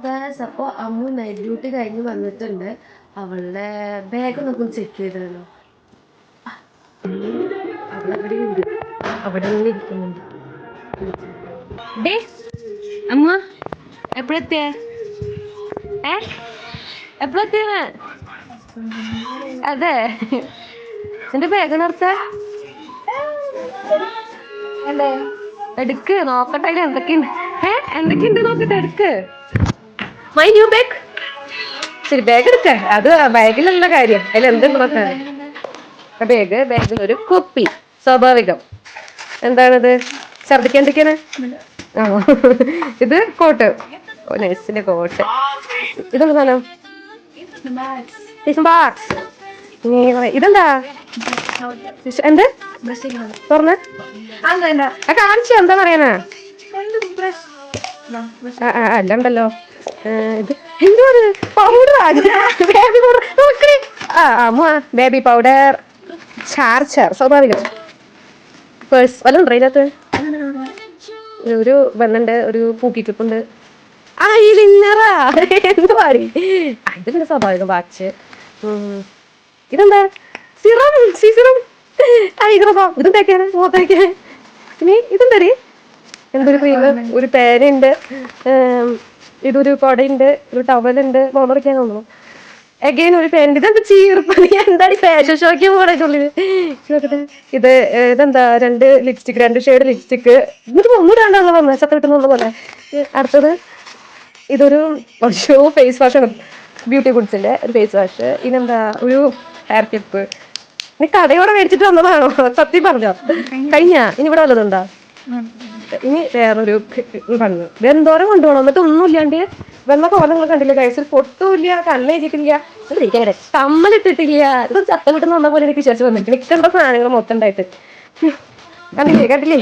Guys അപ്പോൾ Ammu night duty കഴിഞ്ഞ് വന്നിട്ടുണ്ട്. അവളുടെ ബാഗ് നമുക്ക് ചെക്ക് ചെയ്തല്ലോ. അവളവിടെ ഉണ്ട്, അവിടെ നിന്ന് ഇരിക്കുന്നുണ്ട്. ഡേ അമ്മ എപ്പോഴെത്തിയ? എപ്പോഴെത്തിയാണ്? അതെ, എന്റെ ബാഗ് നിർത്ത എടുക്ക് നോക്കട്ടെ, അതിൽ എന്തൊക്കെയുണ്ട്. എന്തൊക്കെയുണ്ട് നോക്കട്ടെ, എടുക്ക്. My new bag. ശരി, ബാഗ് എടുക്ക. അത് ബാഗിലുള്ള കാര്യം, അതിൽ എന്തുണ്ട് നോക്കാൻ. ബാഗിലൊരു കുപ്പി, സ്വാഭാവികം. എന്താണിത്? ഛർദിക്കാണ്ടിരിക്കാന്. ആ, ഇത് കോട്ട്, നഴ്സിന്റെ കോട്ട്. ഇതെന്താ സാധനം? ഇതെന്താ? എന്ത് തുറന്ന് കാണിച്ചു, എന്താ പറയാനാ? അല്ല ഉണ്ടല്ലോ, ഇത് എന്തോ പൗഡർ, ബേബി പൗഡർ, ചാർജർ, സ്വാഭാവികം. പേഴ്സ് വല്ലതും ഉണ്ടോ ഇതിനകത്ത്? ഒരു ബണ്ണുണ്ട്, ഒരു പൂക്കി ക്ലിപ്പുണ്ട്. ഇന്നറാ എന്ത് പാടി. ഇത് പിന്നെ സ്വാഭാവികം. വാച്ച്. ഇതെന്താ? Serum, serum. ഇതെന്തൊക്കെയാണ് മുഖത്തേക്കാണ്. ഇനി ഇതെന്തരി? എന്തൊരു ക്രീം, ഒരു പേനുണ്ട്, ഇതൊരു കൊടയുണ്ട്, ഒരു ടവലുണ്ട്, മുഖമറിക്കാൻ തോന്നുന്നു. അഗൈൻ ഒരു പേനുണ്ട്. ഇതെന്താ ചീർപ്പണി? എന്താണ് ഈ ഫാഷൻ ഷോയ്ക്ക് പോണേക്കുള്ളിൽ? ഇത് ഇതെന്താ? 2 ലിപ്സ്റ്റിക്, 2 ഷെയ്ഡ് ലിപ്സ്റ്റിക്. എന്നിട്ട് ഒന്നും രണ്ടാണല്ലോ വന്നത്, ചത്ത കിട്ടുന്ന പോലെ. അടുത്തത് ഇതൊരു ഫേസ് വാഷ് ആണ്, ബ്യൂട്ടി ഗുഡ്സിന്റെ ഒരു ഫേസ് വാഷ്. ഇതെന്താ? ഒരു ഹെയർ ക്ലിപ്പ്. നീ കടയോടെ മേടിച്ചിട്ട് വന്നതാണോ? സത്യം പറഞ്ഞോ? ഇനി ഇവിടെ വല്ലതുണ്ടോ? ഇനി വേറൊരു കണ്ണ്. ഇതെന്തോരം കൊണ്ടുപോകണം, എന്നിട്ട് ഒന്നും ഇല്ലാണ്ട് വെള്ള കോലങ്ങൾ കണ്ടില്ല. കൈസിൽ പൊട്ടുമില്ല, കണ്ണേച്ചിട്ടില്ല, കമ്മലിട്ടിട്ടില്ല. ഇതൊരു ചത്ത കിട്ടുന്ന വന്ന പോലെ എനിക്ക് വിശ്വാസം വന്നിട്ട്. മിക്കണ്ട സാധനങ്ങൾ മൊത്തം ഉണ്ടായിട്ട് കണ്ടില്ലേ?